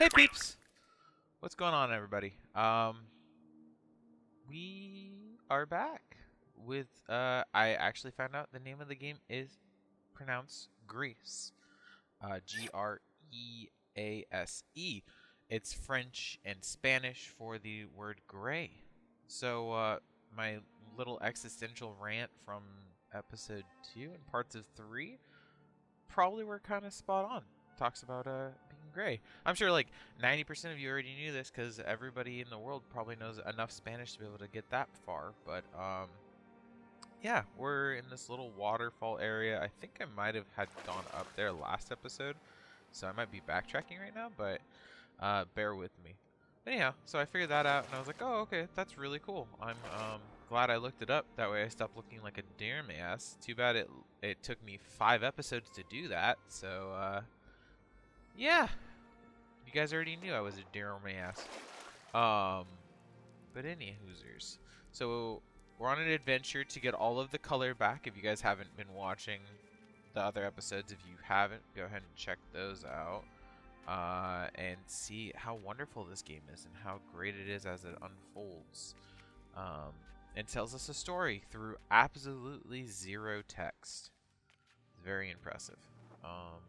Hey peeps! What's going on, everybody? We are back with I actually found out the name of the game is pronounced Gris. Grease. It's French and Spanish for the word gray. So my little existential rant from episode 2 and parts of 3 probably were kind of spot on. Talks about being gray. I'm sure like 90% of you already knew this because everybody in the world probably knows enough Spanish to be able to get that far. But yeah, we're in this little waterfall area. I think I might have had gone up there last episode, so I might be backtracking right now, but bear with me. Anyhow, so I figured that out, and I was like, oh, okay, that's really cool. I'm glad I looked it up. That way I stopped looking like a deer ass. Too bad it took me 5 episodes to do that, so yeah. You guys already knew I was a deer ass. But any hoosers. So we're on an adventure to get all of the color back. If you guys haven't been watching the other episodes, if you haven't, go ahead and check those out. And see how wonderful this game is and how great it is as it unfolds. And tells us a story through absolutely zero text. It's very impressive. Oh.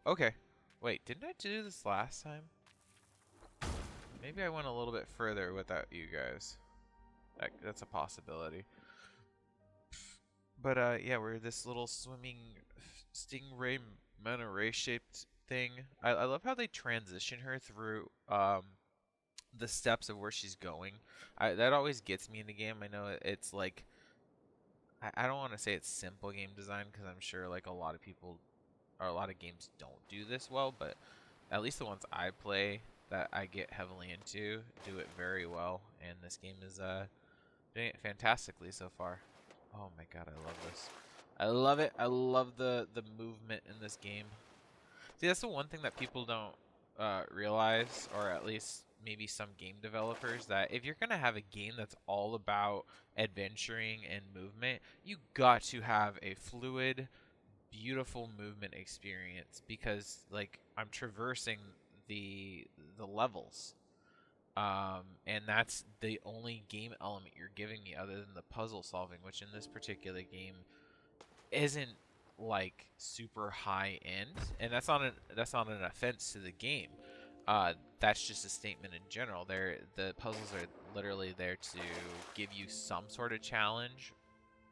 Okay. Wait, didn't I do this last time? Maybe I went a little bit further without you guys. That's a possibility. But yeah, we're this little swimming stingray manta ray shaped thing. I love how they transition her through the steps of where she's going. That always gets me in the game. I know it's like I don't want to say it's simple game design because I'm sure like a lot of people or a lot of games don't do this well, but at least the ones I play that I get heavily into do it very well, and this game is doing it fantastically so far. Oh my god, I love this. I love it. I love the movement in this game. See, that's the one thing that people don't realize, or at least maybe some game developers, that if you're going to have a game that's all about adventuring and movement, you got to have a fluid, beautiful movement experience because, like, I'm traversing the levels. And that's the only game element you're giving me other than the puzzle solving, which in this particular game isn't like super high end, and that's not an offense to the game. That's just a statement in general. The puzzles are literally there to give you some sort of challenge,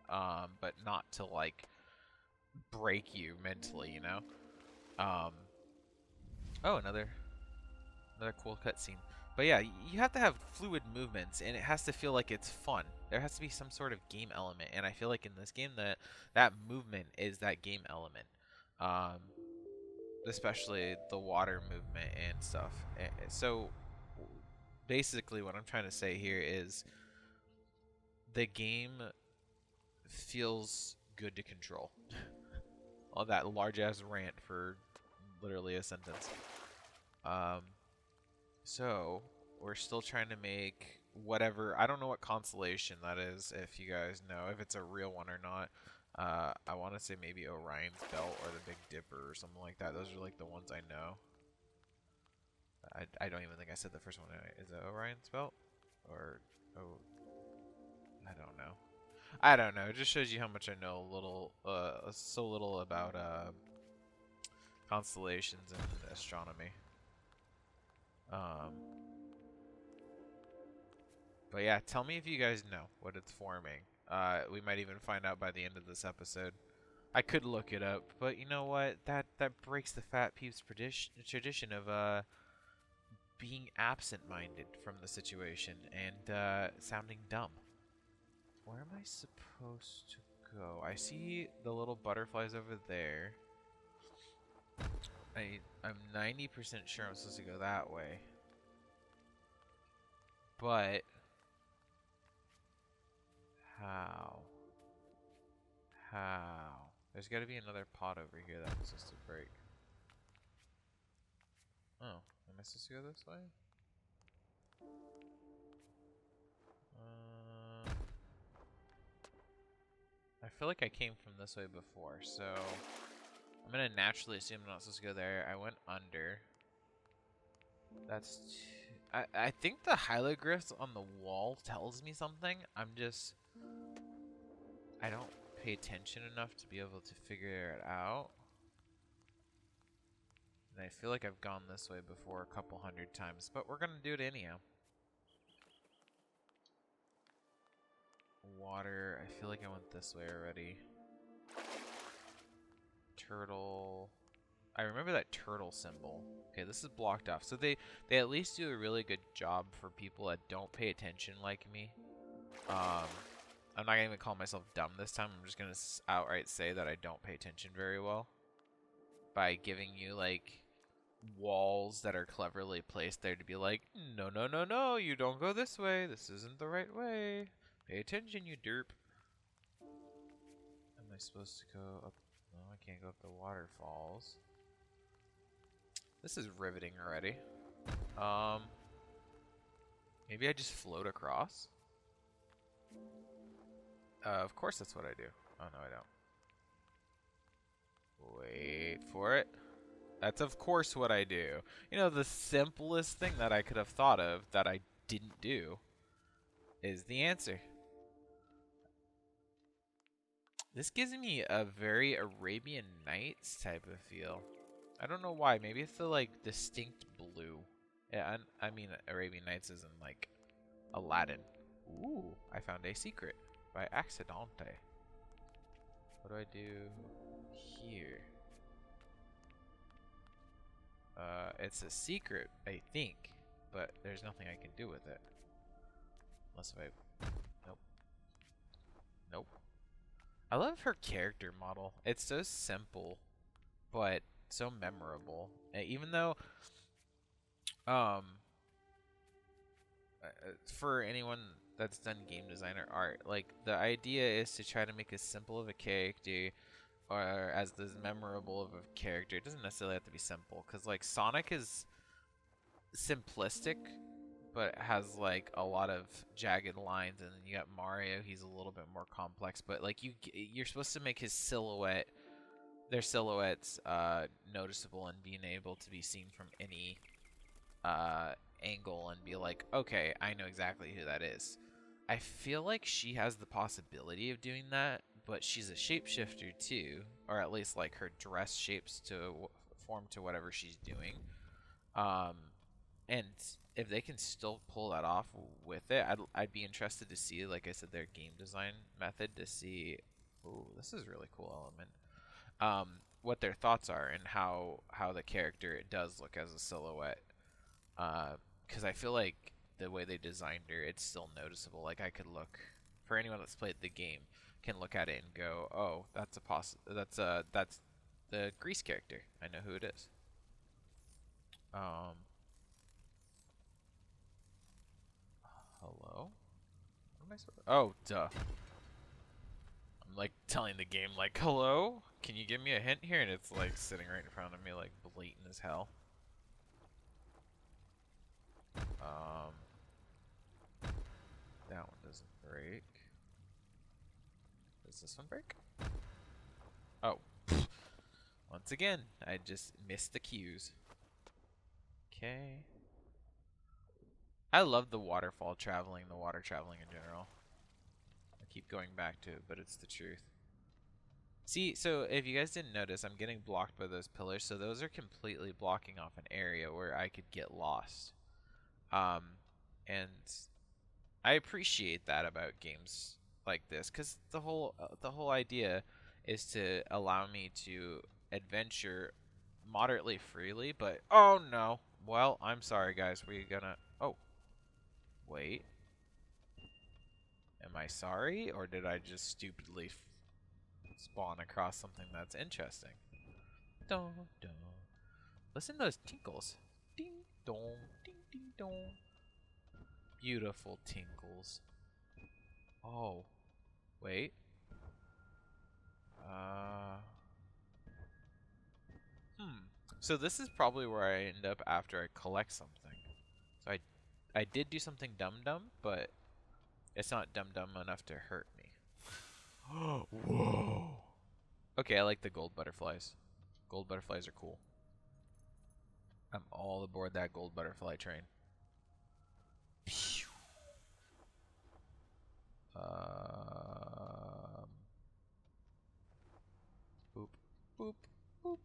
but not to like break you mentally, you know. Oh, another cool cutscene. But yeah, you have to have fluid movements, and it has to feel like it's fun. There has to be some sort of game element, and I feel like in this game that movement is that game element. Um, Especially the water movement and stuff. So basically what I'm trying to say here is the game feels good to control. All that large ass rant for literally a sentence. So we're still trying to make whatever, I don't know what constellation that is, if you guys know if it's a real one or not. I want to say maybe Orion's Belt or the Big Dipper or something like that. Those are like the ones I know. I don't even think I said the first one. Is it Orion's Belt? Or, oh, I don't know. I don't know. It just shows you how much I know so little about constellations and astronomy. But yeah, tell me if you guys know what it's forming. We might even find out by the end of this episode. I could look it up, but you know what? That breaks the Phat Peeps tradition of being absent-minded from the situation and sounding dumb. Where am I supposed to go? I see the little butterflies over there. I'm 90% sure I'm supposed to go that way. But how? There's got to be another pot over here that I'm supposed to break. Oh, am I supposed to go this way? I feel like I came from this way before, so I'm gonna naturally assume I'm not supposed to go there. I went under. That's... I think the hieroglyphs on the wall tells me something. I don't pay attention enough to be able to figure it out. And I feel like I've gone this way before a couple hundred times, but we're gonna do it anyhow. Water. I feel like I went this way already. Turtle. I remember that turtle symbol. Okay, this is blocked off. So they at least do a really good job for people that don't pay attention like me. I'm not gonna even call myself dumb this time. I'm just gonna outright say that I don't pay attention very well. By giving you like walls that are cleverly placed there to be like, no, no, no, no, you don't go this way. This isn't the right way. Pay attention, you derp. Am I supposed to go up? No, I can't go up the waterfalls. This is riveting already. Maybe I just float across? Of course that's what I do. Oh, no, I don't. Wait for it. That's of course what I do. You know, the simplest thing that I could have thought of that I didn't do is the answer. This gives me a very Arabian Nights type of feel. I don't know why. Maybe it's the, like, distinct blue. Yeah, I mean, Arabian Nights isn't, like, Aladdin. Ooh, I found a secret by accidente. What do I do here? It's a secret, I think, but there's nothing I can do with it. Unless if I... Nope. Nope. I love her character model. It's so simple, but so memorable. Even though, for anyone that's done game design or art, like, the idea is to try to make as simple of a character or as memorable of a character. It doesn't necessarily have to be simple, because, like, Sonic is simplistic, but has, like, a lot of jagged lines, and then you got Mario, he's a little bit more complex, but, like, you're supposed to make his silhouette, their silhouettes, noticeable and being able to be seen from any, angle and be like, okay, I know exactly who that is. I feel like she has the possibility of doing that, but she's a shapeshifter too, or at least, like, her dress shapes to form to whatever she's doing. And if they can still pull that off with it, I'd be interested to see, like I said, their game design method to see. Ooh, this is a really cool element. What their thoughts are and how the character it does look as a silhouette. Because I feel like the way they designed her, it's still noticeable. Like, I could look, for anyone that's played the game, can look at it and go, oh, that's the Gris character. I know who it is. Hello? What am I supposed to... Oh, duh. I'm, like, telling the game, like, hello? Can you give me a hint here? And it's, like, sitting right in front of me, like, blatant as hell. That one doesn't break. Does this one break? Oh. Once again, I just missed the cues. Okay. I love the water traveling in general. I keep going back to it, but it's the truth. See, so if you guys didn't notice, I'm getting blocked by those pillars, so those are completely blocking off an area where I could get lost. And I appreciate that about games like this, because the whole idea is to allow me to adventure moderately freely, but oh no. Well, I'm sorry guys, we're gonna... Oh. Wait. Am I sorry, or did I just stupidly spawn across something that's interesting? Dun, dun. Listen to those tinkles. Ding dong, ding ding dong. Beautiful tinkles. Oh. Wait. So this is probably where I end up after I collect something. So I did do something dumb, but it's not dumb enough to hurt me. Whoa. Okay, I like the gold butterflies. Gold butterflies are cool. I'm all aboard that gold butterfly train. Boop, boop, boop.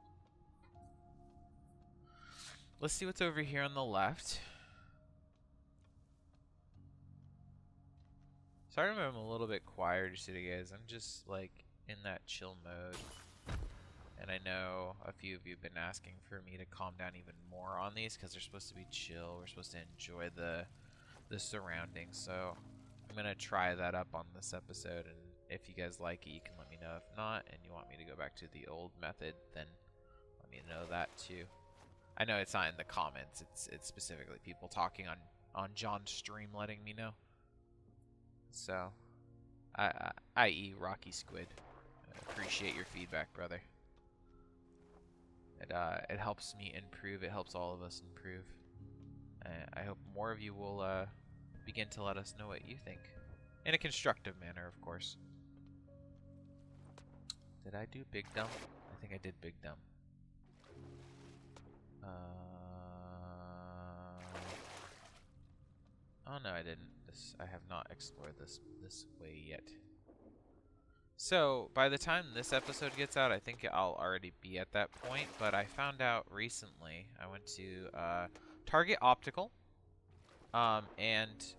Let's see what's over here on the left. Sorry if I'm a little bit quieter today, guys. I'm just like in that chill mode. And I know a few of you have been asking for me to calm down even more on these because they're supposed to be chill. We're supposed to enjoy the surroundings. So I'm going to try that up on this episode. And if you guys like it, you can let me know. If not, and you want me to go back to the old method, then let me know that too. I know it's not in the comments. It's specifically people talking on John's stream letting me know. So, i.e. Rocky Squid. I appreciate your feedback, brother. It helps me improve. It helps all of us improve. I hope more of you will begin to let us know what you think. In a constructive manner, of course. Did I do Big Dumb? I think I did Big Dumb. Oh no, I didn't. I have not explored this way yet. So, by the time this episode gets out, I think I'll already be at that point, but I found out recently, I went to Target Optical, and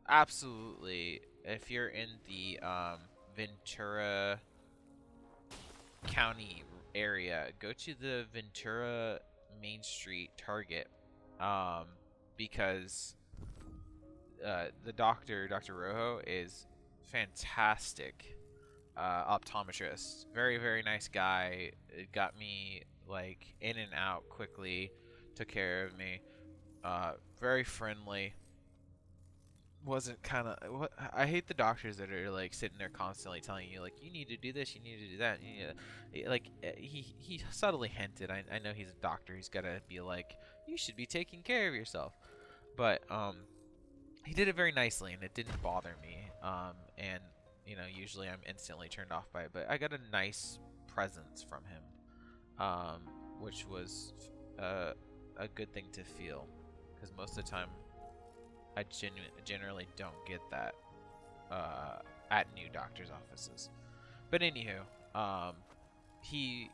absolutely, if you're in the Ventura County area, go to the Ventura Main Street Target, because the Dr. Rojo is fantastic. Optometrist, very, very nice guy. It got me like in and out quickly, took care of me, very friendly. Wasn't kind of I hate the doctors that are like sitting there constantly telling you like you need to do this, you need to do that, you need to, like he subtly hinted. I know he's a doctor, he's got to be like you should be taking care of yourself, but he did it very nicely and it didn't bother me, and you know, usually I'm instantly turned off by it, but I got a nice presence from him, which was a good thing to feel, because most of the time I generally don't get that at new doctor's offices. But anywho, he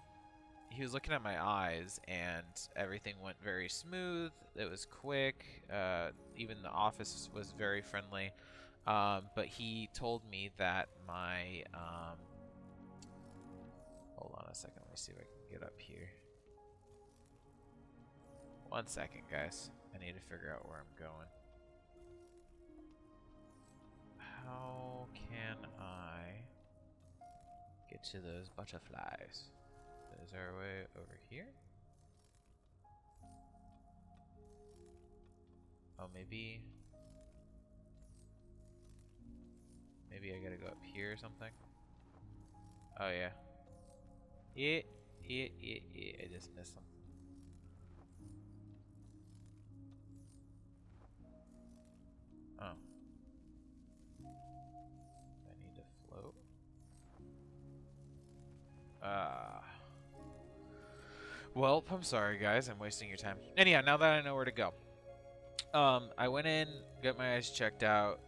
was looking at my eyes and everything went very smooth. It was quick. Even the office was very friendly. But he told me that my hold on a second, let me see if I can get up here. 1 second, guys. I need to figure out where I'm going. How can I get to those butterflies? Is there a way over here? Oh, maybe I gotta go up here or something. Oh yeah. I just missed them. Oh. I need to float. Well, I'm sorry guys, I'm wasting your time. Anyhow, now that I know where to go. I went in, got my eyes checked out.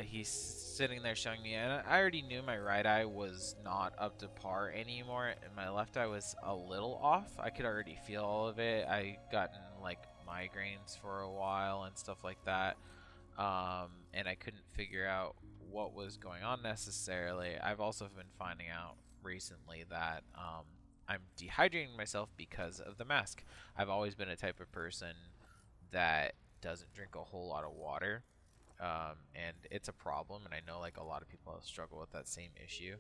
He's sitting there showing me, and I already knew my right eye was not up to par anymore, and my left eye was a little off. I could already feel all of it. I gotten like migraines for a while and stuff like that, and I couldn't figure out what was going on necessarily. I've also been finding out recently that I'm dehydrating myself because of the mask. I've always been a type of person that doesn't drink a whole lot of water. And it's a problem, and I know like a lot of people struggle with that same issue.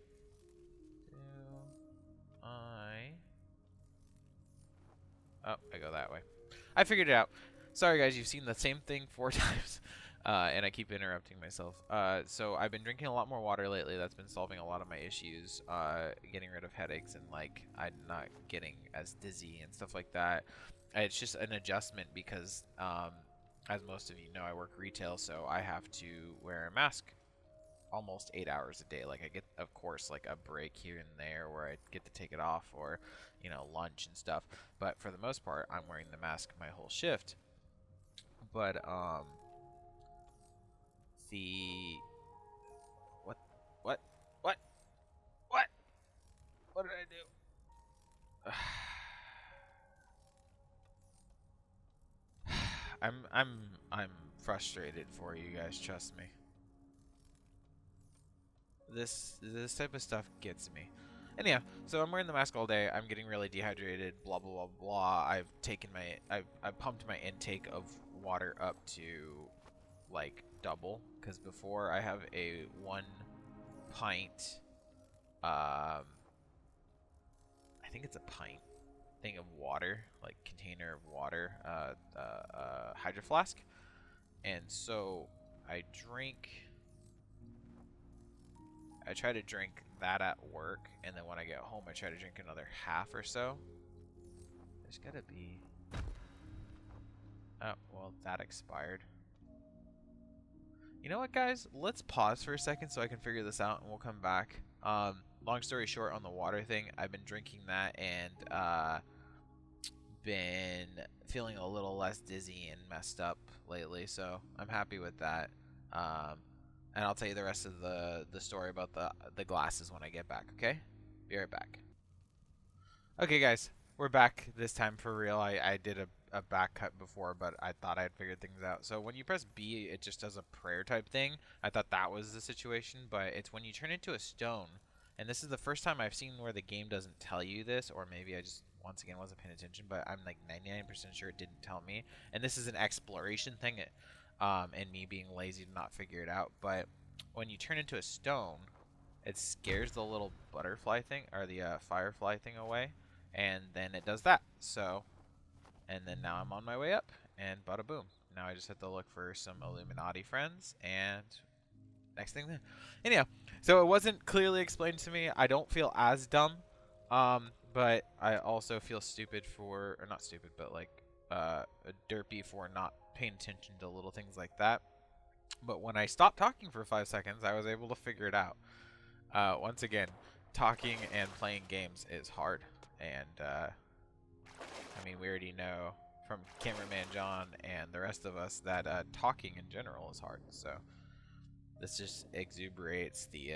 Oh, I go that way. I figured it out. Sorry guys, you've seen the same thing 4 times, and I keep interrupting myself. So I've been drinking a lot more water lately. That's been solving a lot of my issues, getting rid of headaches, and like I'm not getting as dizzy and stuff like that. It's just an adjustment because as most of you know, I work retail, so I have to wear a mask almost 8 hours a day. Like I get, of course, like a break here and there where I get to take it off, or lunch and stuff. But for the most part, I'm wearing the mask my whole shift. But the what what what what what did I do? I'm frustrated for you guys, trust me. This type of stuff gets me. Anyhow, so I'm wearing the mask all day. I'm getting really dehydrated, blah blah blah blah. I've pumped my intake of water up to like double, because before I have a 1 pint I think it's a pint thing of water, like container of water, hydro flask. And so I try to drink that at work, and then when I get home I try to drink another half or so. There's gotta be... Oh, well, that expired. You know what, guys? Let's pause for a second so I can figure this out, and we'll come back. Long story short, on the water thing, I've been drinking that and been feeling a little less dizzy and messed up lately, so I'm happy with that. And I'll tell you the rest of the story about the glasses when I get back, okay? Be right back. Okay, guys, we're back this time for real. I did a back cut before, but I thought I had figured things out. So when you press B, it just does a prayer type thing. I thought that was the situation, but it's when you turn into a stone. And this is the first time I've seen where the game doesn't tell you this, or maybe I just, once again, wasn't paying attention, but I'm like 99% sure it didn't tell me. And this is an exploration thing, and me being lazy to not figure it out. But when you turn into a stone, it scares the little butterfly thing, or the firefly thing away, and then it does that. So, and then now I'm on my way up, and bada boom. Now I just have to look for some Illuminati friends, and next thing then. Anyhow, so it wasn't clearly explained to me. I don't feel as dumb, but I also feel stupid for, or not stupid, but like derpy for not paying attention to little things like that. But when I stopped talking for 5 seconds, I was able to figure it out. Once again, talking and playing games is hard, and I mean, we already know from Cameraman John and the rest of us that talking in general is hard. So this just exuberates the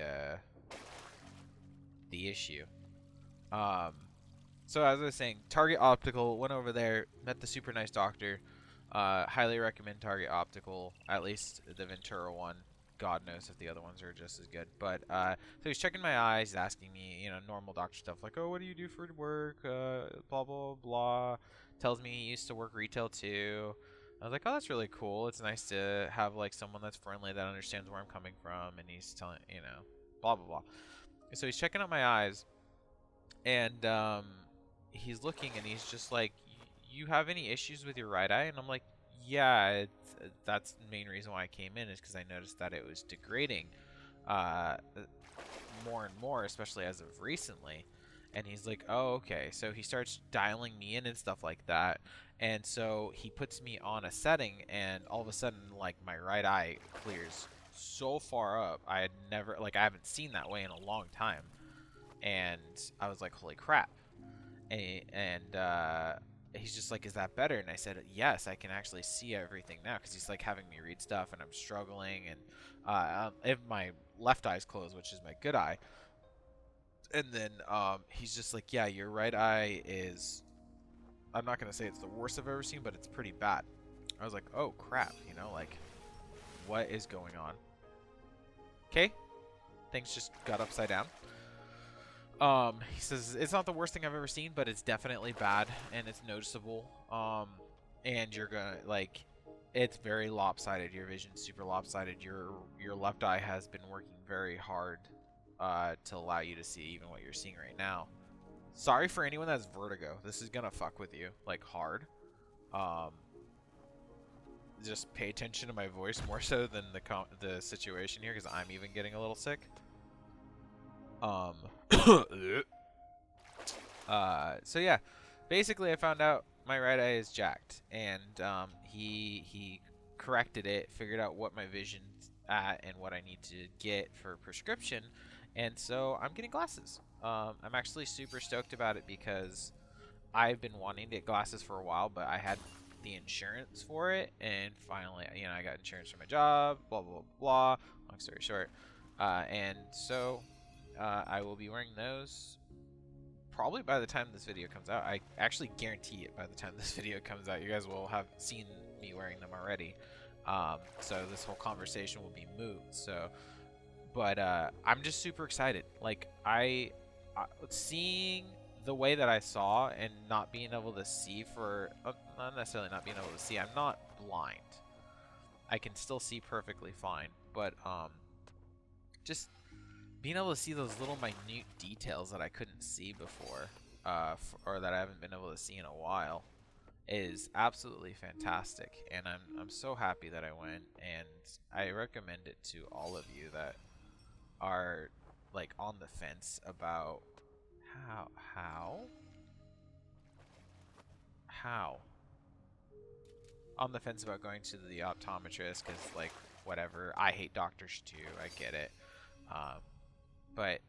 issue. So as I was saying, Target Optical, went over there, met the super nice doctor. Highly recommend Target Optical, at least the Ventura one. God knows if the other ones are just as good. But so he's checking my eyes, he's asking me, normal doctor stuff like, oh, what do you do for work? Blah blah blah. Tells me he used to work retail too. I was like, oh, that's really cool. It's nice to have like someone that's friendly, that understands where I'm coming from, and he's telling, blah blah blah. So he's checking out my eyes, and he's looking, and he's just like, you have any issues with your right eye? And I'm like, yeah, that's the main reason why I came in, is because I noticed that it was degrading more and more, especially as of recently. And he's like, oh, okay. So he starts dialing me in and stuff like that. And so he puts me on a setting, and all of a sudden, like, my right eye clears so far up. I haven't seen that way in a long time. And I was like, holy crap. And he's just like, is that better? And I said, yes, I can actually see everything now, because he's like having me read stuff, and I'm struggling. And if my left eye's closed, which is my good eye. And then he's just like, yeah, your right eye is, I'm not going to say it's the worst I've ever seen, but it's pretty bad. I was like, oh, crap, like, what is going on? Okay, things just got upside down. He says, it's not the worst thing I've ever seen, but it's definitely bad, and it's noticeable. And you're going to, like, it's very lopsided. Your vision's super lopsided. Your left eye has been working very hard to allow you to see even what you're seeing right now. Sorry for anyone that has vertigo. This is gonna fuck with you, like, hard. Just pay attention to my voice more so than the situation here, because I'm even getting a little sick. So yeah, basically I found out my right eye is jacked, and he corrected it, figured out what my vision at and what I need to get for prescription, and so I'm getting glasses. I'm actually super stoked about it because I've been wanting to get glasses for a while, but I had the insurance for it, and finally, I got insurance for my job, blah, blah, blah. Long story short. And so I will be wearing those probably by the time this video comes out. I actually guarantee it by the time this video comes out. You guys will have seen me wearing them already. So this whole conversation will be moot. But I'm just super excited. Like, seeing the way that I saw and not being able to see not necessarily not being able to see. I'm not blind. I can still see perfectly fine. But just being able to see those little minute details that I couldn't see before, or that I haven't been able to see in a while, is absolutely fantastic. And I'm so happy that I went, and I recommend it to all of you that are like on the fence about how on the fence about going to the optometrist, because like whatever, I hate doctors too, I get it, but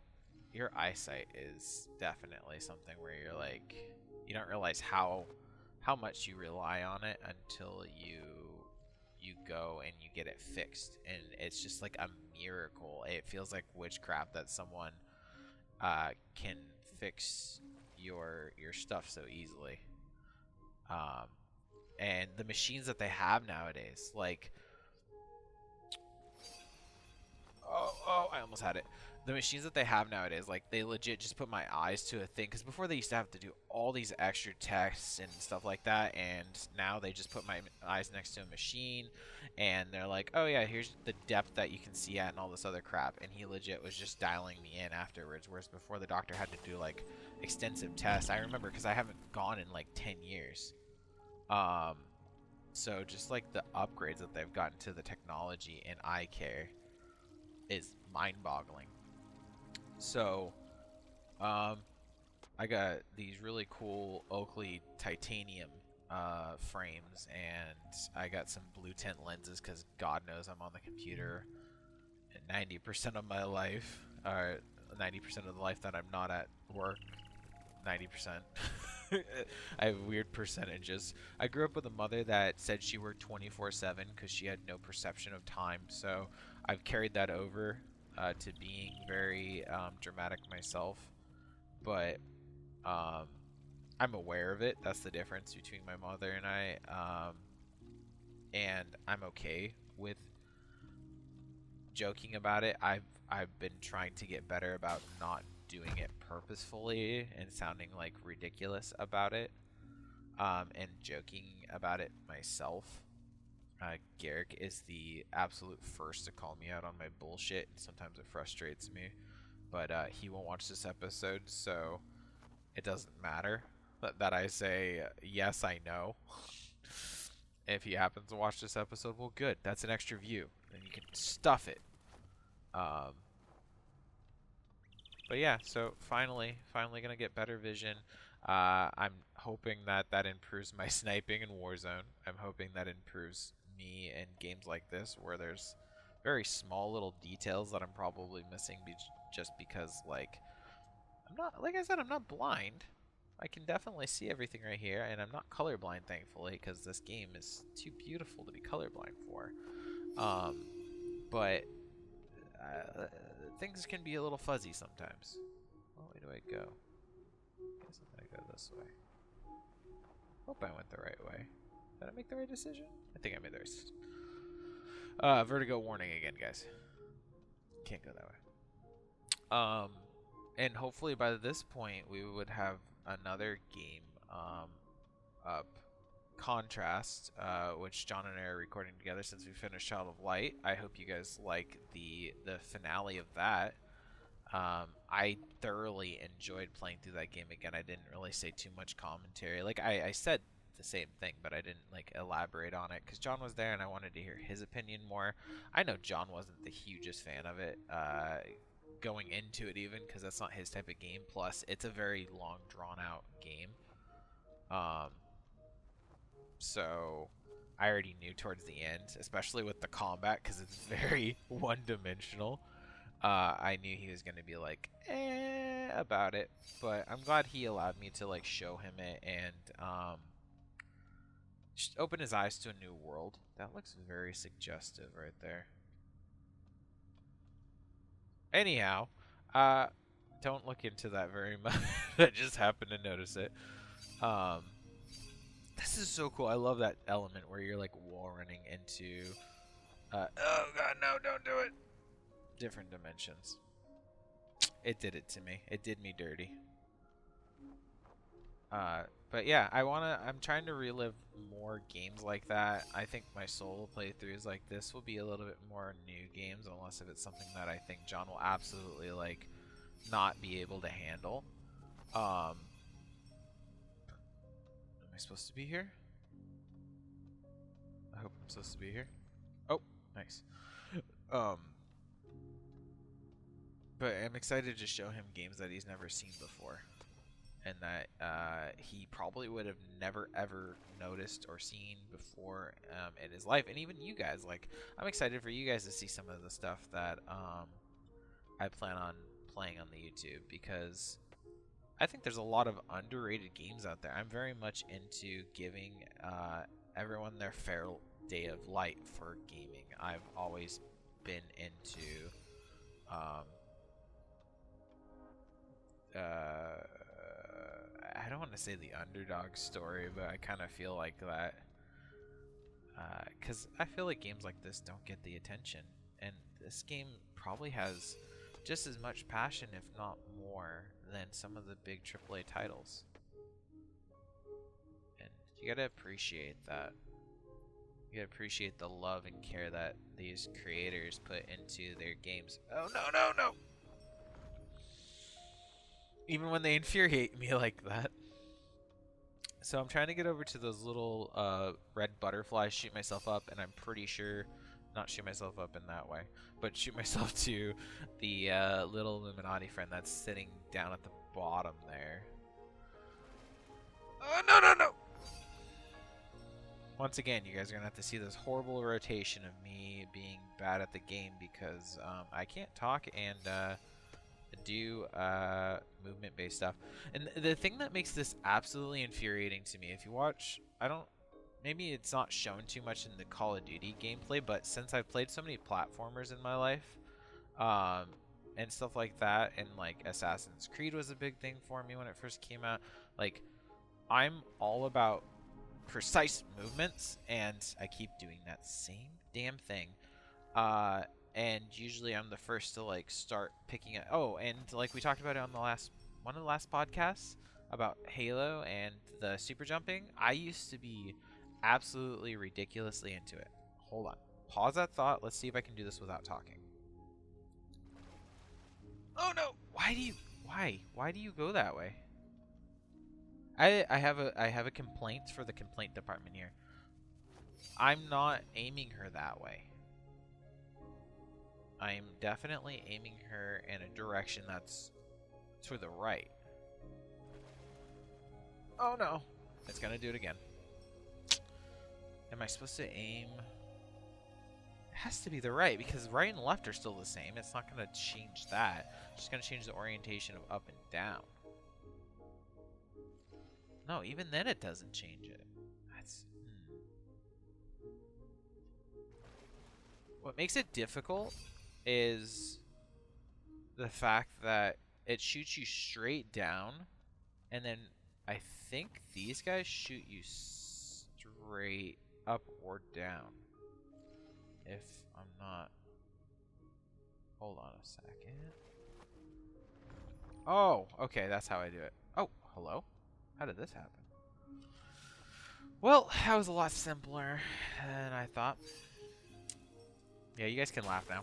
your eyesight is definitely something where you're like, you don't realize how much you rely on it until you go and you get it fixed, and it's just like a miracle. It feels like witchcraft that someone can fix your stuff so easily. And the machines that they have nowadays, like, oh, I almost had it. The machines that they have nowadays, like, they legit just put my eyes to a thing, because before they used to have to do all these extra tests and stuff like that, and now they just put my eyes next to a machine, and they're like, oh yeah, here's the depth that you can see at and all this other crap, and he legit was just dialing me in afterwards, whereas before the doctor had to do, like, extensive tests. I remember, because I haven't gone in, like, 10 years. So just, like, the upgrades that they've gotten to the technology in eye care is mind-boggling. So, I got these really cool Oakley titanium frames, and I got some blue tint lenses because God knows I'm on the computer 90% of my life, or 90% of the life that I'm not at work. 90%. I have weird percentages. I grew up with a mother that said she worked 24/7 because she had no perception of time, so I've carried that over to being very dramatic myself, but I'm aware of it. That's the difference between my mother and I, and I'm okay with joking about it. I've been trying to get better about not doing it purposefully and sounding like ridiculous about it, and joking about it myself. Garrick is the absolute first to call me out on my bullshit, and sometimes it frustrates me, but he won't watch this episode, so it doesn't matter that I say, yes, I know. If he happens to watch this episode, well, good. That's an extra view, and you can stuff it. But yeah, so finally gonna get better vision. I'm hoping that improves my sniping in Warzone. I'm hoping that improves me in games like this, where there's very small little details that I'm probably missing just because, like, like I said, I'm not blind. I can definitely see everything right here, and I'm not colorblind, thankfully, because this game is too beautiful to be colorblind for. But things can be a little fuzzy sometimes. What way do I go? I guess I'm gonna go this way. Hope I went the right way. Did I make the right decision? I think I made the right decision. Vertigo warning again, guys. Can't go that way. And hopefully by this point we would have another game up. Contrast, which John and I are recording together since we finished Child of Light. I hope you guys like the finale of that. I thoroughly enjoyed playing through that game again. I didn't really say too much commentary. Like, I said the same thing, but I didn't, like, elaborate on it because John was there and I wanted to hear his opinion more. I know John wasn't the hugest fan of it going into it, even, because that's not his type of game. Plus, it's a very long, drawn-out game. So I already knew towards the end, especially with the combat, because it's very one-dimensional. I knew he was going to be like, about it, but I'm glad he allowed me to like show him it and just open his eyes to a new world. That looks very suggestive right there. Anyhow, don't look into that very much. I just happened to notice it. This is so cool. I love that element where you're like wall running into oh god, no, don't do it. Different dimensions. It did it to me. It did me dirty. But yeah, I'm trying to relive more games like that. I think my solo playthroughs like this will be a little bit more new games, unless if it's something that I think John will absolutely like not be able to handle. Am I supposed to be here? I hope I'm supposed to be here. Oh, nice. But I'm excited to show him games that he's never seen before, and that he probably would have never ever noticed or seen before in his life. And even you guys, like, I'm excited for you guys to see some of the stuff that I plan on playing on the YouTube, because I think there's a lot of underrated games out there. I'm very much into giving everyone their fair day of light for gaming. I've always been into I don't want to say the underdog story, but I kind of feel like that, because I feel like games like this don't get the attention, and this game probably has just as much passion, if not more, than some of the big AAA titles. And you gotta appreciate that. You gotta appreciate the love and care that these creators put into their games. Oh no, no, no! Even when they infuriate me like that. So I'm trying to get over to those little red butterflies, shoot myself up, and I'm pretty sure, not shoot myself up in that way, but shoot myself to the little Illuminati friend that's sitting down at the bottom there. Oh, no, no, no! Once again, you guys are going to have to see this horrible rotation of me being bad at the game, because I can't talk and do movement-based stuff. And the thing that makes this absolutely infuriating to me, if you watch, maybe it's not shown too much in the Call of Duty gameplay, but since I've played so many platformers in my life, and stuff like that, and like Assassin's Creed was a big thing for me when it first came out, like, I'm all about precise movements, and I keep doing that same damn thing. And usually I'm the first to like start picking it. Oh, and like we talked about it on the one of the last podcasts about Halo and the super jumping. I used to be absolutely ridiculously into it. Hold on. Pause that thought. Let's see if I can do this without talking. Oh no! Why do you go that way? I have a complaint for the complaint department here. I'm not aiming her that way. I'm definitely aiming her in a direction that's to the right. Oh no! It's gonna do it again. Am I supposed to aim? It has to be the right, because right and left are still the same. It's not gonna change that. It's just gonna change the orientation of up and down. No, even then it doesn't change it. That's... What makes it difficult is the fact that it shoots you straight down, and then I think these guys shoot you straight up or down. If I'm not... Hold on a second. Oh, okay, that's how I do it. Oh, hello? How did this happen? Well, that was a lot simpler than I thought. Yeah, you guys can laugh now.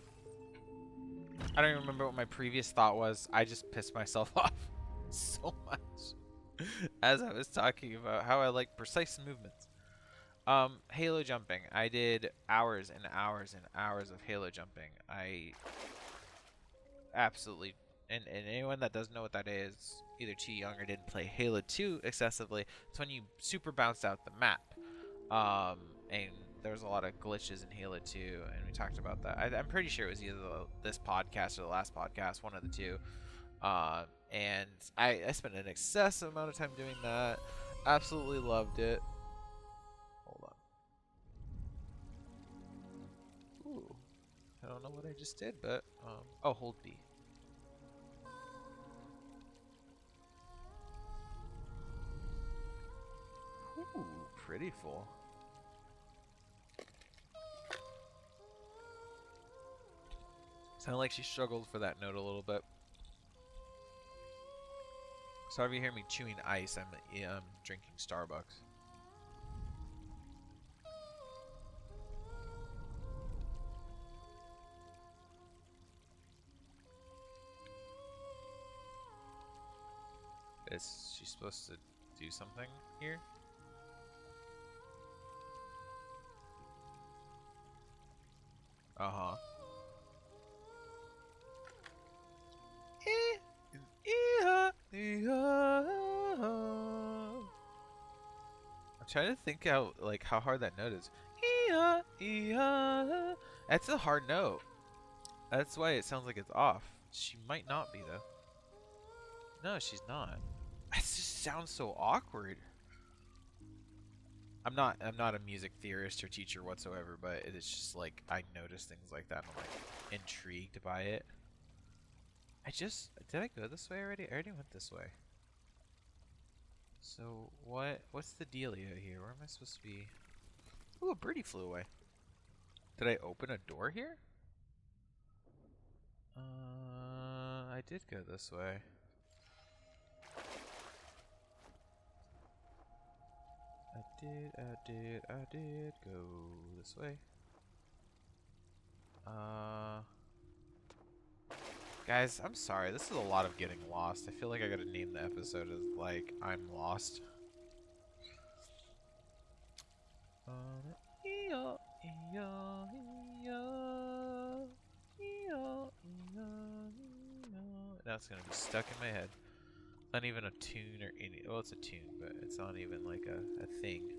I don't even remember what my previous thought was. I just pissed myself off so much as I was talking about how I like precise movements. Halo jumping. I did hours and hours and hours of Halo jumping. I absolutely... And anyone that doesn't know what that is, either too young or didn't play Halo 2 excessively, it's when you super bounce out the map. And there was a lot of glitches in Halo 2, and we talked about that. I'm pretty sure it was either this podcast or the last podcast, one of the two. And I spent an excessive amount of time doing that. Absolutely loved it. Hold on. Ooh. I don't know what I just did, but oh, hold B. Ooh, pretty full. Sounded like she struggled for that note a little bit. So if you hear me chewing ice, I'm drinking Starbucks. Is she supposed to do something here? Uh-huh. I'm trying to think how hard that note is. That's a hard note. That's why it sounds like it's off. She might not be though. No, she's not. It just sounds so awkward. I'm not a music theorist or teacher whatsoever, but it's just like I notice things like that and I'm like intrigued by it. Did I go this way already? I already went this way. So what's the dealio here? Where am I supposed to be? Ooh, a birdie flew away. Did I open a door here? I did go this way. I did go this way. Guys, I'm sorry. This is a lot of getting lost. I feel like I gotta name the episode as, like, I'm lost. Now it's gonna be stuck in my head. Not even a tune or any. Well, it's a tune, but it's not even like a thing.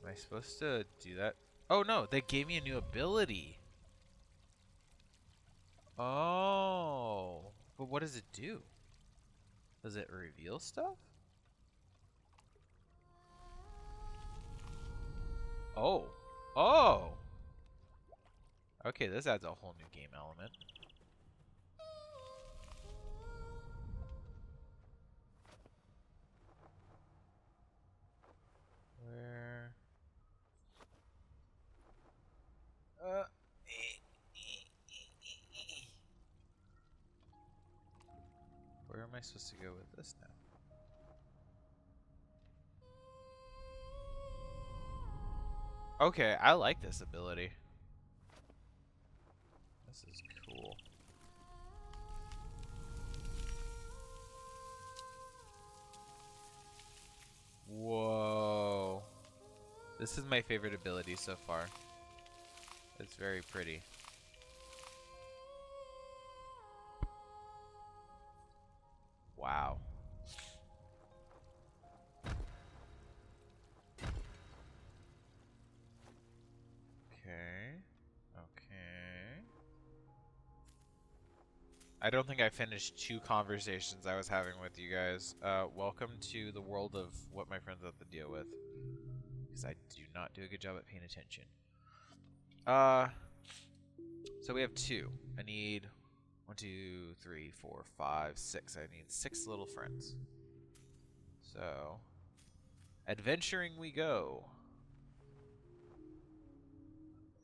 Am I supposed to do that? Oh no, they gave me a new ability. Oh, but what does it do? Does it reveal stuff? Oh. Oh! Okay, this adds a whole new game element. Where? Where am I supposed to go with this now? Okay, I like this ability. This is cool. Whoa. This is my favorite ability so far. It's very pretty. Wow. Okay. Okay. I don't think I finished 2 conversations I was having with you guys. Welcome to the world of what my friends have to deal with. Because I do not do a good job at paying attention. So we have 2. I need 1, 2, 3, 4, 5, 6. I need 6 little friends. So, adventuring we go.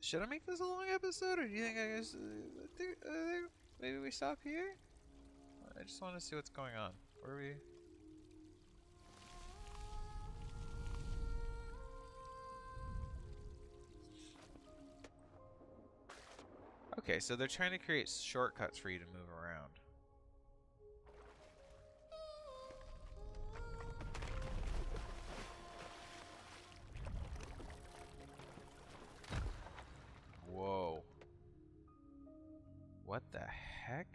Should I make this a long episode, or do you think I guess maybe we stop here? I just want to see what's going on. Where are we? Okay, so they're trying to create shortcuts for you to move around. What the heck?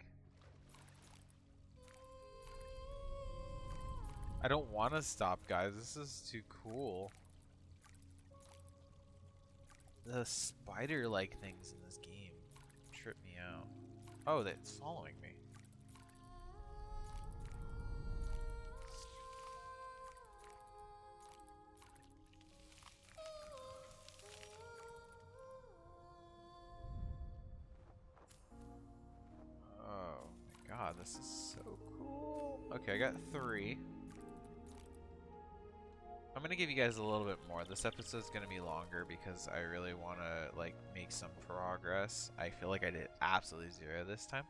I don't want to stop, guys. This is too cool. The spider-like things in this game trip me out. Oh, that's following me. Oh my god, this is so cool. Okay, I got 3. I'm gonna give you guys a little bit more. This episode's gonna be longer because I really want to like make some progress. I feel like I did absolutely 0 this time.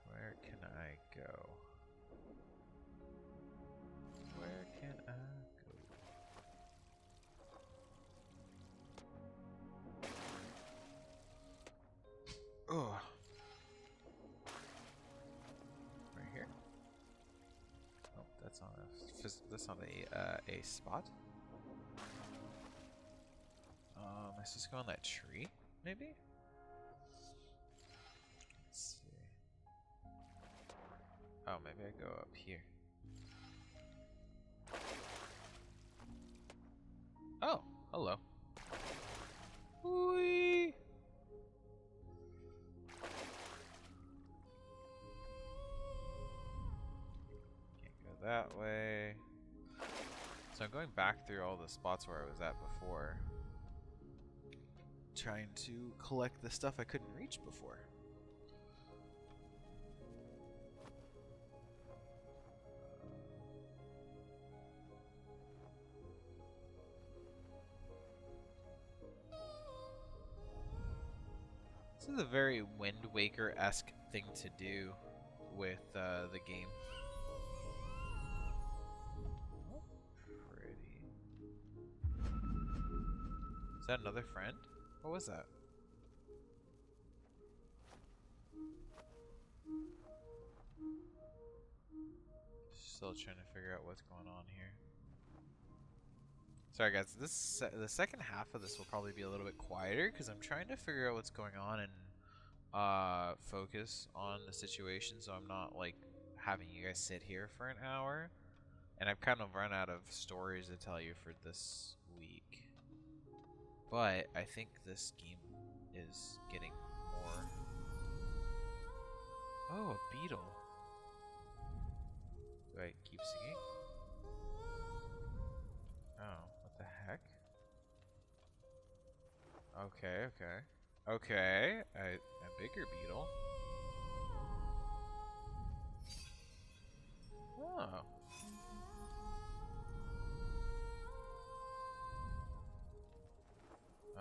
Where can I go? Where can I go? Oh. Right here. Oh, that's on a spot. Am I supposed to go on that tree? Maybe. Let's see. Oh, maybe I go up here. Oh, hello. Whee! Can't go that way. So I'm going back through all the spots where I was at before, trying to collect the stuff I couldn't reach before. This is a very Wind Waker-esque thing to do with the game. Pretty. Is that another friend? What was that? Still trying to figure out what's going on here. Sorry guys, the second half of this will probably be a little bit quieter because I'm trying to figure out what's going on and focus on the situation, so I'm not like having you guys sit here for an hour. And I've kind of run out of stories to tell you for this week. But I think this game is getting more. Oh, a beetle. Do I keep singing? Oh, what the heck? Okay, okay. Okay, a bigger beetle. Oh.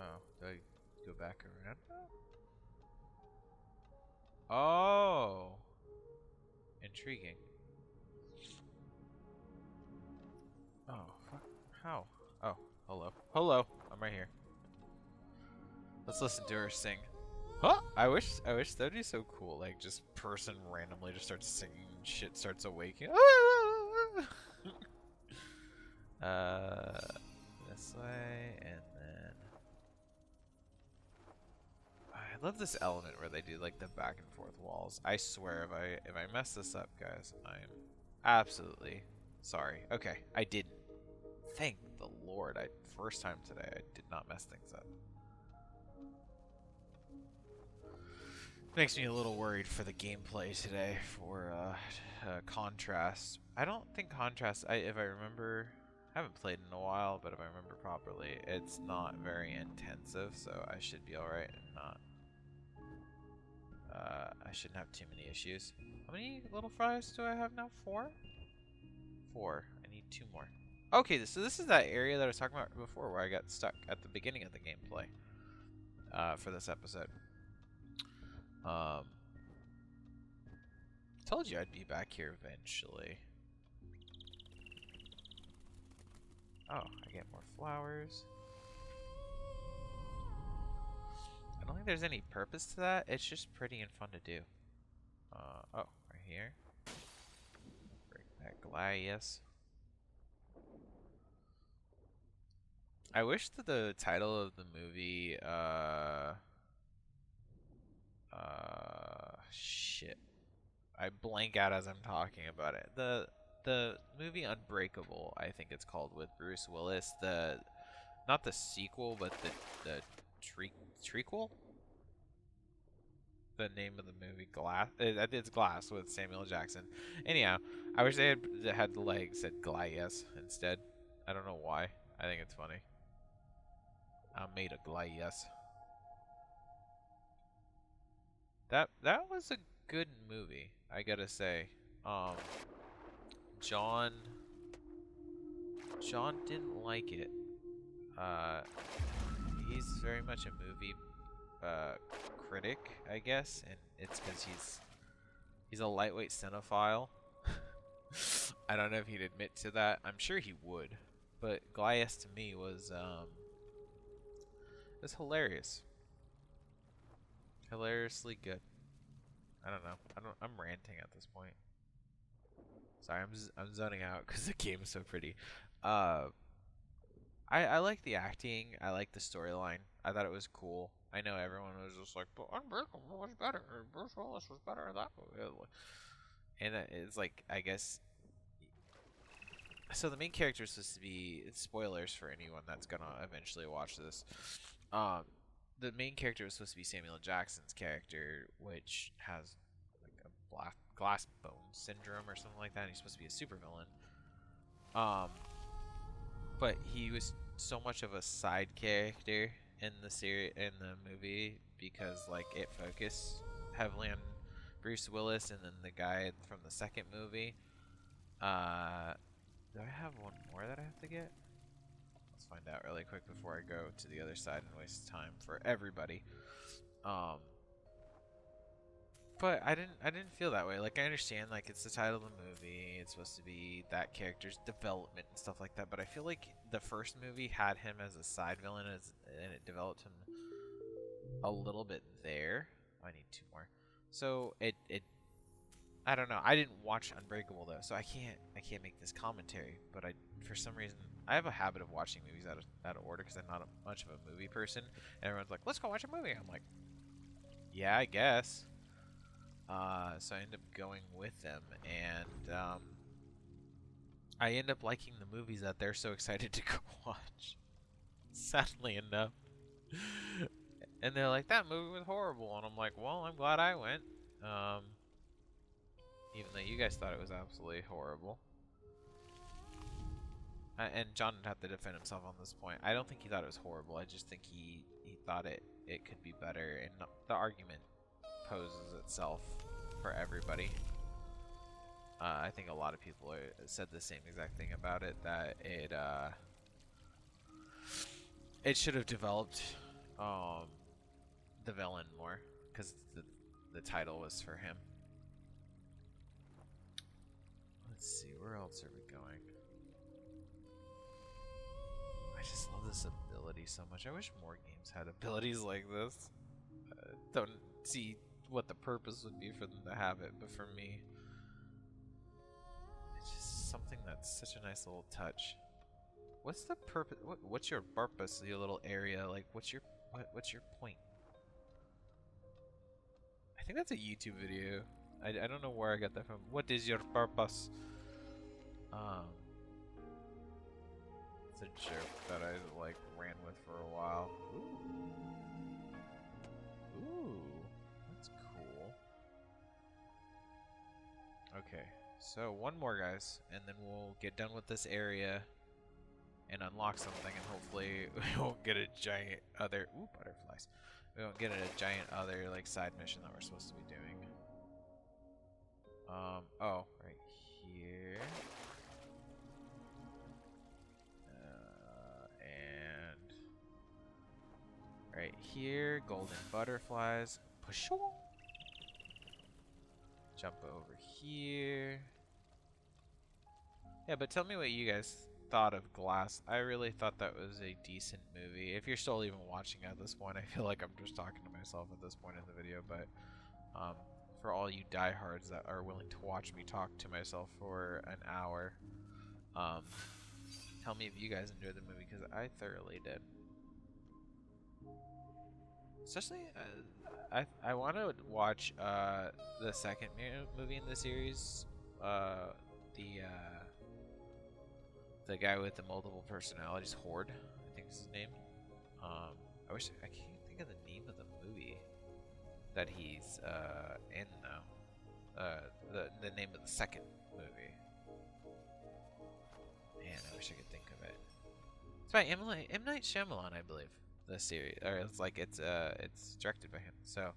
Oh, do I go back around now? Oh. Intriguing. Oh, fuck. How? Oh, hello. Hello. I'm right here. Let's listen to her sing. Huh? I wish that'd be so cool. Like, just person randomly just starts singing and shit starts awaking. This way, and then I love this element where they do like the back and forth walls. I swear if I mess this up, guys, I'm absolutely sorry. Okay, I didn't. Thank the Lord. First time today, I did not mess things up. Makes me a little worried for the gameplay today for contrast. I don't think contrast, if I remember, I haven't played in a while, but if I remember properly, it's not very intensive, so I should be alright and not. I shouldn't have too many issues. How many little fries do I have now? 4? 4. I need 2 more. Okay, so this is that area that I was talking about before where I got stuck at the beginning of the gameplay for this episode. Told you I'd be back here eventually. Oh, I get more flowers. I don't think there's any purpose to that. It's just pretty and fun to do. Oh, right here. Break that glass. I wish that the title of the movie Shit. I blank out as I'm talking about it. The movie Unbreakable, I think it's called, with Bruce Willis. Not the sequel, but the trequel. The name of the movie, Glass. It's Glass with Samuel Jackson. Anyhow, I wish they had the legs said Glyas instead. I don't know why. I think it's funny. I made a Glyas. That was a good movie, I gotta say. John didn't like it. He's very much a movie critic, I guess, and it's because he's a lightweight cinephile. I don't know if he'd admit to that. I'm sure he would, but Glyas to me was hilarious, hilariously good. I don't know. I'm ranting at this point. Sorry, I'm zoning out because the game is so pretty. I like the acting. I like the storyline. I thought it was cool. I know everyone was just like, but Unbreakable was better. Bruce Willis was better in that movie. And it's like, I guess. So the main character is supposed to be, spoilers for anyone that's gonna eventually watch this. The main character was supposed to be Samuel Jackson's character, which has like a black glass bone syndrome or something like that. And he's supposed to be a supervillain. But he was so much of a side character in the movie, because like it focused heavily on Bruce Willis and then the guy from the second movie. Do I have one more that I have to get? Let's find out really quick before I go to the other side and waste time for everybody. But I didn't feel that way. Like, I understand, like, it's the title of the movie, it's supposed to be that character's development and stuff like that, but I feel like the first movie had him as a side villain, and it developed him a little bit there. I need two more. So it I don't know. I didn't watch Unbreakable though, so I can't make this commentary. But for some reason, I have a habit of watching movies out of order because I'm not much of a movie person. And everyone's like, "Let's go watch a movie." I'm like, "Yeah, I guess." So I end up going with them, and I end up liking the movies that they're so excited to go watch. Sadly enough. And they're like, "That movie was horrible," and I'm like, "Well, I'm glad I went." Even though you guys thought it was absolutely horrible. And John would have to defend himself on this point. I don't think he thought it was horrible. I just think he thought it could be better, and the argument poses itself for everybody. I think a lot of people said the same exact thing about it, that it should have developed the villain more, because the title was for him. Let's see, where else are we going? I just love this ability so much. I wish more games had abilities like this. Don't see what the purpose would be for them to have it, but for me, it's just something that's such a nice little touch. What's the purpose? What's your purpose? Your little area, like what's your point? I think that's a YouTube video. I don't know where I got that from. What is your purpose? It's a joke that I like ran with for a while. Ooh, that's cool. Okay, so one more, guys, and then we'll get done with this area and unlock something, and hopefully we won't get a giant other. Ooh, butterflies. We won't get a giant other like side mission that we're supposed to be doing. Oh, right here. And right here, golden butterflies. Push. Jump over here. Yeah, but tell me what you guys thought of Glass. I really thought that was a decent movie. If you're still even watching at this point, I feel like I'm just talking to myself at this point in the video, but for all you diehards that are willing to watch me talk to myself for an hour, tell me if you guys enjoyed the movie, because I thoroughly did. Especially, I want to watch the second movie in the series, the the guy with the multiple personalities, Horde, I think is his name. I wish I can't think of the name of the movie that he's in though. The name of the second movie. Man, I wish I could think of it. It's by M. Night Shyamalan, I believe. The series, or it's like it's directed by him. So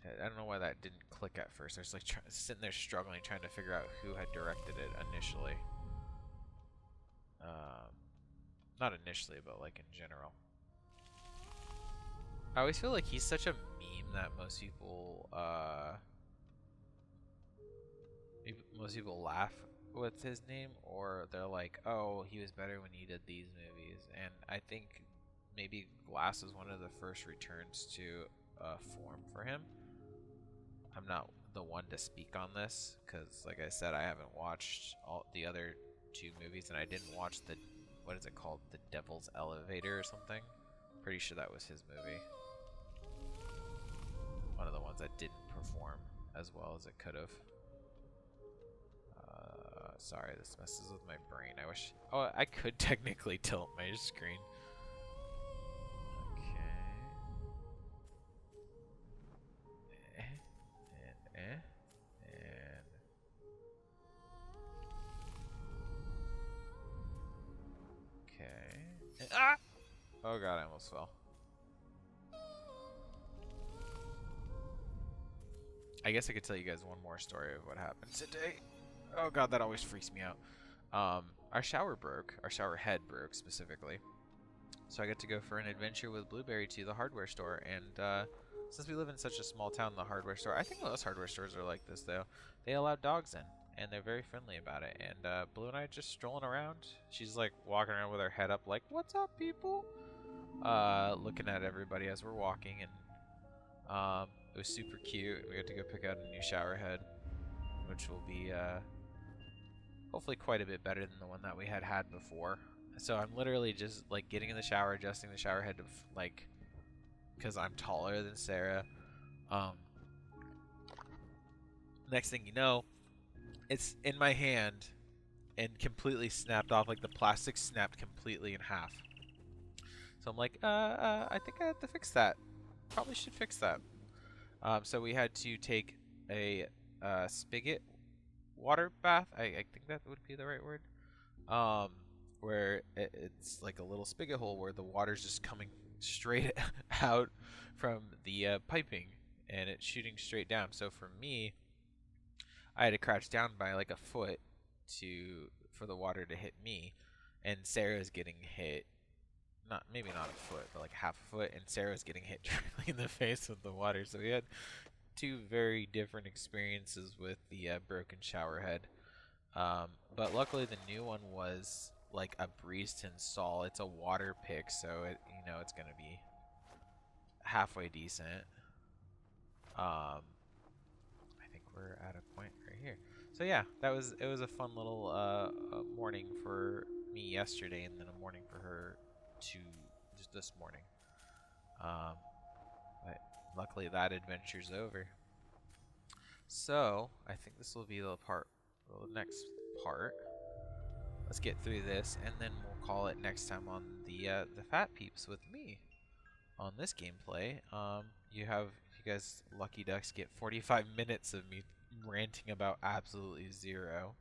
I don't know why that didn't click at first. I was like sitting there struggling, trying to figure out who had directed it initially. Not initially, but like in general. I always feel like he's such a meme that most people laugh with his name, or they're like, oh, he was better when he did these movies. And I think maybe Glass was one of the first returns to form for him. I'm not the one to speak on this because, like I said, I haven't watched all the other two movies, and I didn't watch the, what is it called, The Devil's Elevator or something. Pretty sure that was his movie. One of the ones that didn't perform as well as it could have. Sorry, this messes with my brain. I wish... Oh, I could technically tilt my screen. Okay. And... Okay. And, ah! Oh god, I almost fell. I guess I could tell you guys one more story of what happened today. Oh god, that always freaks me out. Our shower broke. Our shower head broke, specifically. So I got to go for an adventure with Blueberry to the hardware store. And since we live in such a small town, the hardware store... I think most hardware stores are like this, though. They allow dogs in, and they're very friendly about it. And Blue and I just strolling around. She's like walking around with her head up like, what's up, people? Looking at everybody as we're walking. And it was super cute. We had to go pick out a new shower head, which will be... hopefully quite a bit better than the one that we had before. So I'm literally just like getting in the shower, adjusting the shower head to like, because I'm taller than Sarah. Next thing you know, it's in my hand and completely snapped off. Like the plastic snapped completely in half. So I'm like, I think I have to fix that. Probably should fix that. So we had to take a spigot water bath. I think that would be the right word. Where it's like a little spigot hole where the water's just coming straight out from the piping, and it's shooting straight down. So for me, I had to crouch down by like a foot for the water to hit me, and Sarah's getting hit. Maybe not a foot, but like half a foot, and Sarah's getting hit directly in the face with the water. So we had two very different experiences with the broken shower head. But luckily the new one was like a breeze to install. It's a water pick, so it's gonna be halfway decent. I think we're at a point right here. So yeah, it was a fun little morning for me yesterday, and then a morning for her just this morning. But luckily that adventure's over. So I think this will be the next part. Let's get through this, and then we'll call it next time on the Phat Peeps with me. On this gameplay, you guys lucky ducks get 45 minutes of me ranting about absolutely zero.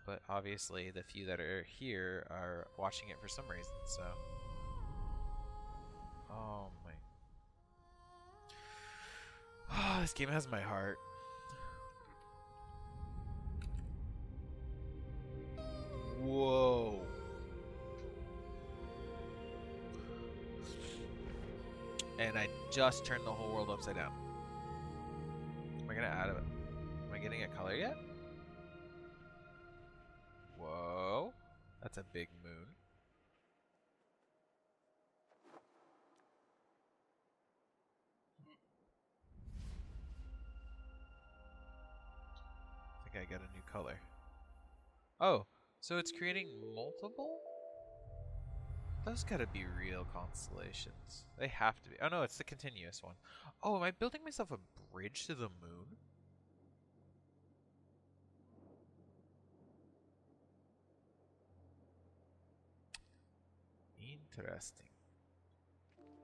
But obviously the few that are here are watching it for some reason, so. Oh my. Oh, this game has my heart. Whoa. And I just turned the whole world upside down. Am I gonna add it? Am I getting a color yet? Whoa. That's a big moon. I think I got a new color. Oh, so it's creating multiple? Those gotta be real constellations. They have to be. Oh no, it's the continuous one. Oh, am I building myself a bridge to the moon? Interesting.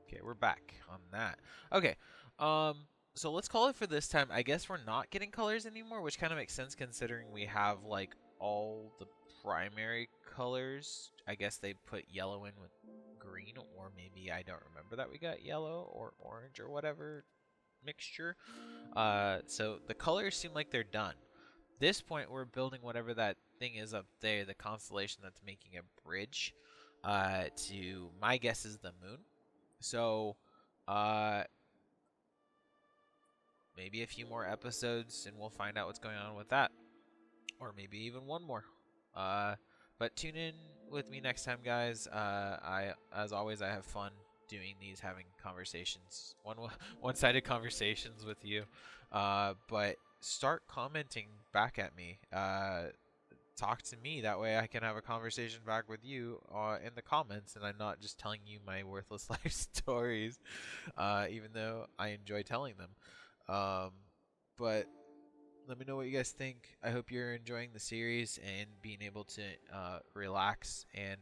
Okay, we're back on that. Okay, so let's call it for this time. I guess we're not getting colors anymore, which kind of makes sense considering we have like all the primary colors. I guess they put yellow in with green, or maybe I don't remember that we got yellow or orange or whatever mixture. So the colors seem like they're done. This point, we're building whatever that thing is up there, the constellation that's making a bridge to, my guess is the moon. So, maybe a few more episodes and we'll find out what's going on with that. Or maybe even one more. But tune in with me next time, guys. As always, I have fun doing these, having conversations, one-sided conversations with you. But start commenting back at me. Talk to me. That way I can have a conversation back with you in the comments, and I'm not just telling you my worthless life stories, even though I enjoy telling them. But let me know what you guys think. I hope you're enjoying the series and being able to relax and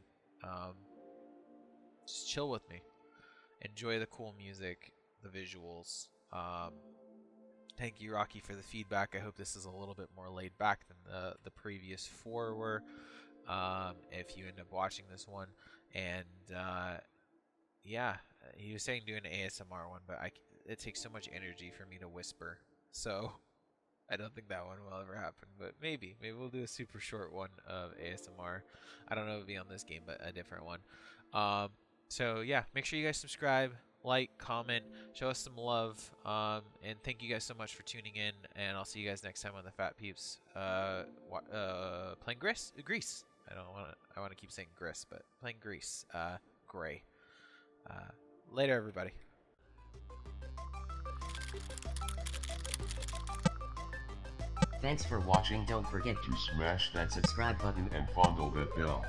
just chill with me. Enjoy the cool music, the visuals. Thank you, Rocky, for the feedback. I hope this is a little bit more laid back than the previous 4 were. If you end up watching this one, and yeah, he was saying do an ASMR one, but it takes so much energy for me to whisper, so I don't think that one will ever happen. But maybe we'll do a super short one of ASMR. I don't know if it'll be on this game, but a different one. So yeah, make sure you guys subscribe, like, comment, show us some love, and thank you guys so much for tuning in, and I'll see you guys next time on the Phat Peeps, playing Gris. I want to keep saying Gris, but playing Gris, Gray. Later, everybody. Thanks for watching. Don't forget to smash that subscribe button and fondle that bell.